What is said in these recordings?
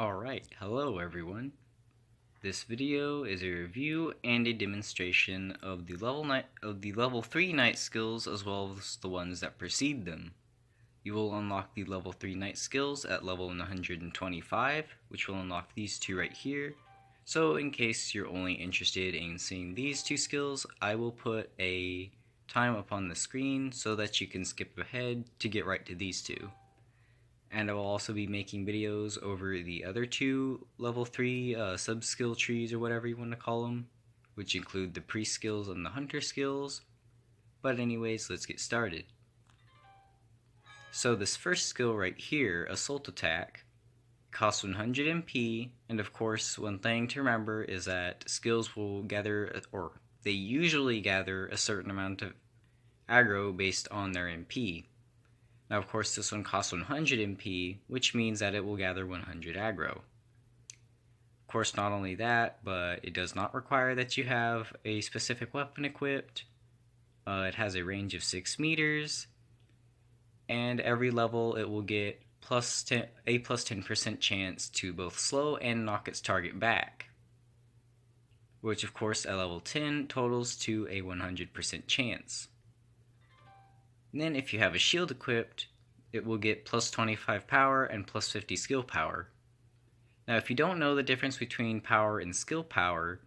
Alright, hello everyone. This video is a review and a demonstration of the level 3 knight skills as well as the ones that precede them. You will unlock the level 3 knight skills at level 125, which will unlock these two right here. So in case you're only interested in seeing these two skills, I will put a time up on the screen so that you can skip ahead to get right to these two. And I will also be making videos over the other two level 3 sub-skill trees or whatever you want to call them, which include the priest skills and the hunter skills. But anyways, let's get started. So this first skill right here, Assault Attack, costs 100 MP, and of course one thing to remember is that skills will gather, or they usually gather, a certain amount of aggro based on their MP. Now of course this one costs 100 MP, which means that it will gather 100 aggro. Of course not only that, but it does not require that you have a specific weapon equipped. It has a range of 6 meters, and every level it will get a plus 10% chance to both slow and knock its target back, which of course at level 10 totals to a 100% chance. And then if you have a shield equipped, it will get plus 25 power and plus 50 skill power. Now if you don't know the difference between power and skill power,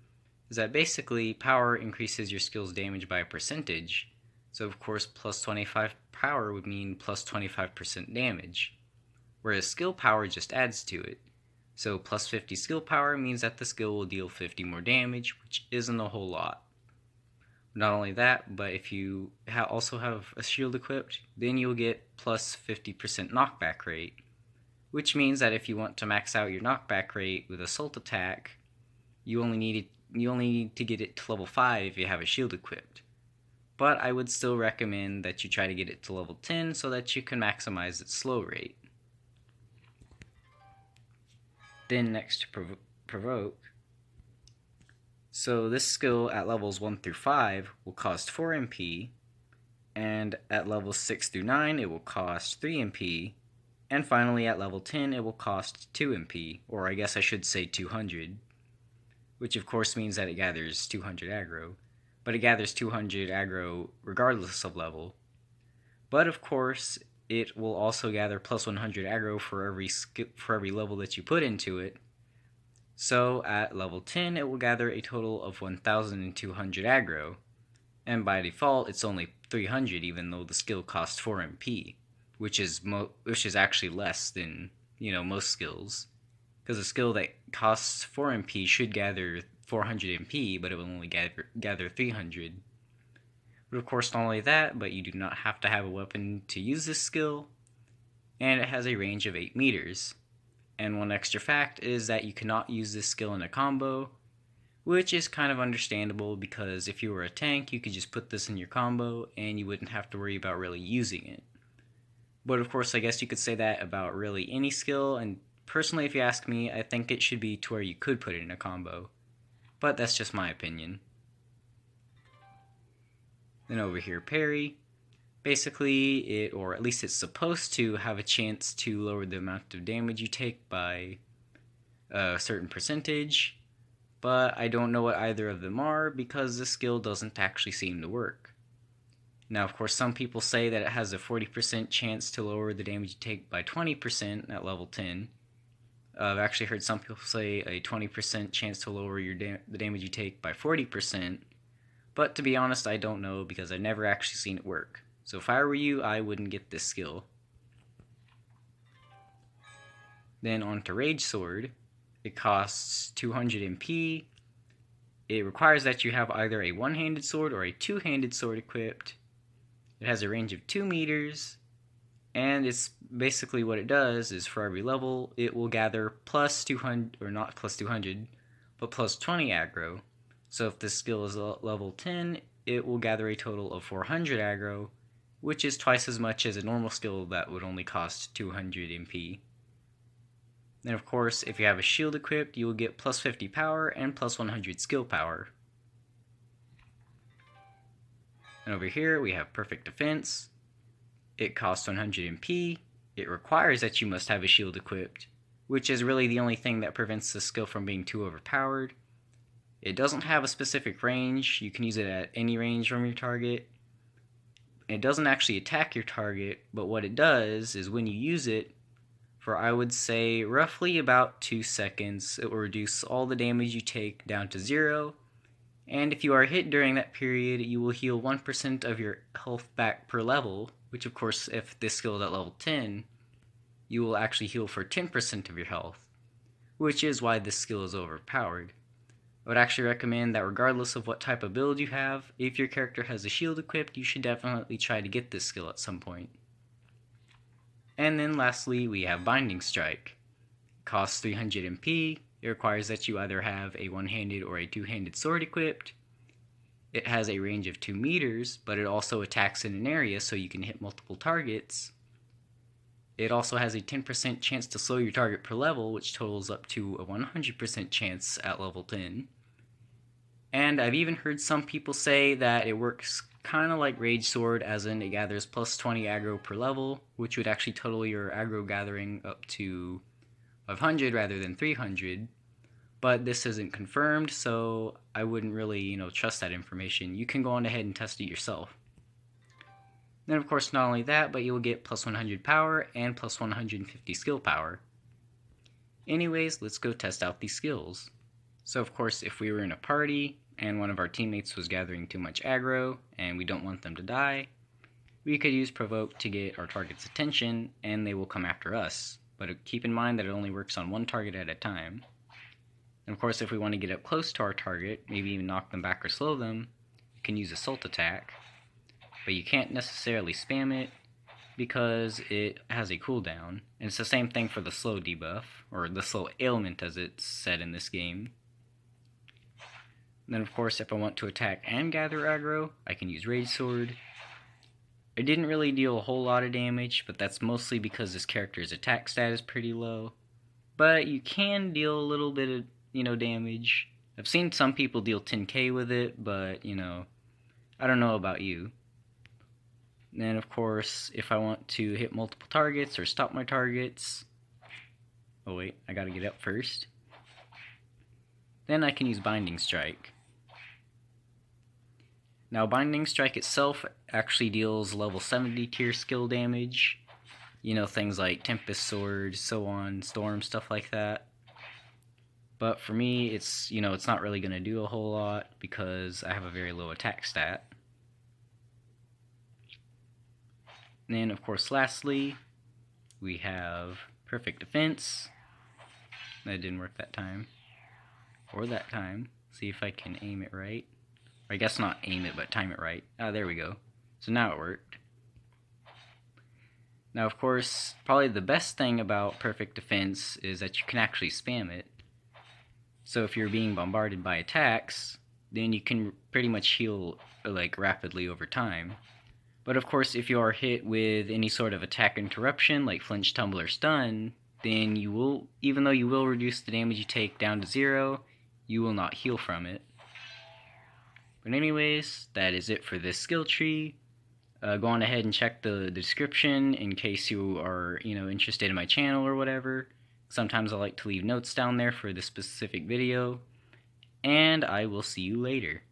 is that basically power increases your skill's damage by a percentage, so of course plus 25 power would mean plus 25% damage, whereas skill power just adds to it. So plus 50 skill power means that the skill will deal 50 more damage, which isn't a whole lot. Not only that, but if you also have a shield equipped, then you'll get plus 50% knockback rate, which means that if you want to max out your knockback rate with Assault Attack, you only need to get it to level 5 if you have a shield equipped. But I would still recommend that you try to get it to level 10 so that you can maximize its slow rate. Then next to Provoke. So this skill at levels 1 through 5 will cost 4 MP, and at levels 6 through 9 it will cost 3 MP, and finally at level 10 it will cost 2 MP, or I guess I should say 200, which of course means that it gathers 200 aggro, but it gathers 200 aggro regardless of level. But of course it will also gather plus 100 aggro for every level that you put into it. So at level 10 it will gather a total of 1200 aggro, and by default it's only 300 even though the skill costs 4 MP, which is actually less than, most skills, because a skill that costs 4 MP should gather 400 MP, but it will only gather 300. But of course not only that, but you do not have to have a weapon to use this skill, and it has a range of 8 meters. And one extra fact is that you cannot use this skill in a combo, which is kind of understandable because if you were a tank, you could just put this in your combo and you wouldn't have to worry about really using it. But of course, I guess you could say that about really any skill, and personally, if you ask me, I think it should be to where you could put it in a combo. But that's just my opinion. Then over here, Parry. Basically, or at least it's supposed to, have a chance to lower the amount of damage you take by a certain percentage, but I don't know what either of them are because the skill doesn't actually seem to work. Now, of course, some people say that it has a 40% chance to lower the damage you take by 20% at level 10. I've actually heard some people say a 20% chance to lower the damage you take by 40%, but to be honest, I don't know because I've never actually seen it work. So if I were you, I wouldn't get this skill. Then on to Rage Sword. It costs 200 MP. It requires that you have either a one-handed sword or a two-handed sword equipped. It has a range of 2 meters. And it's basically what it does is for every level, it will gather plus 200, or not plus 200, but plus 20 aggro. So if this skill is level 10, it will gather a total of 400 aggro, which is twice as much as a normal skill that would only cost 200 MP. Then of course, if you have a shield equipped, you will get plus 50 power and plus 100 skill power. And over here we have Perfect Defense. It costs 100 MP. It requires that you must have a shield equipped, which is really the only thing that prevents this skill from being too overpowered. It doesn't have a specific range. You can use it at any range from your target. It doesn't actually attack your target, but what it does is when you use it, for I would say roughly about 2 seconds, it will reduce all the damage you take down to 0, and if you are hit during that period, you will heal 1% of your health back per level, which of course, if this skill is at level 10, you will actually heal for 10% of your health, which is why this skill is overpowered. I would actually recommend that regardless of what type of build you have, if your character has a shield equipped, you should definitely try to get this skill at some point. And then lastly, we have Binding Strike. It costs 300 MP. It requires that you either have a one-handed or a two-handed sword equipped. It has a range of 2 meters, but it also attacks in an area so you can hit multiple targets. It also has a 10% chance to slow your target per level, which totals up to a 100% chance at level 10. And I've even heard some people say that it works kind of like Rage Sword, as in it gathers plus 20 aggro per level, which would actually total your aggro gathering up to 500 rather than 300. But this isn't confirmed, so I wouldn't really, trust that information. You can go on ahead and test it yourself. Then of course not only that, but you will get plus 100 power and plus 150 skill power. Anyways, let's go test out these skills. So of course, if we were in a party and one of our teammates was gathering too much aggro and we don't want them to die, we could use Provoke to get our target's attention and they will come after us. But keep in mind that it only works on one target at a time. And of course, if we want to get up close to our target, maybe even knock them back or slow them, you can use Assault Attack. But you can't necessarily spam it because it has a cooldown. And it's the same thing for the slow debuff, or the slow ailment as it's said in this game. And then of course, if I want to attack and gather aggro, I can use Rage Sword. It didn't really deal a whole lot of damage, but that's mostly because this character's attack stat is pretty low. But you can deal a little bit of, damage. I've seen some people deal 10k with it, but, I don't know about you. Then of course, if I want to hit multiple targets or stop my targets, oh wait, I gotta get up first. Then I can use Binding Strike. Now Binding Strike itself actually deals level 70 tier skill damage. Things like Tempest Sword, so on, Storm, stuff like that. But for me, it's not really gonna do a whole lot because I have a very low attack stat. And then, of course, lastly, we have Perfect Defense. That didn't work that time. Or that time. See if I can aim it right. Or I guess not aim it, but time it right. Ah, there we go. So now it worked. Now, of course, probably the best thing about Perfect Defense is that you can actually spam it. So if you're being bombarded by attacks, then you can pretty much heal, rapidly over time. But of course, if you are hit with any sort of attack interruption, like flinch, tumble, or stun, then you will, even though you will reduce the damage you take down to 0, you will not heal from it. But anyways, that is it for this skill tree. Go on ahead and check the description in case you are, interested in my channel or whatever. Sometimes I like to leave notes down there for this specific video. And I will see you later.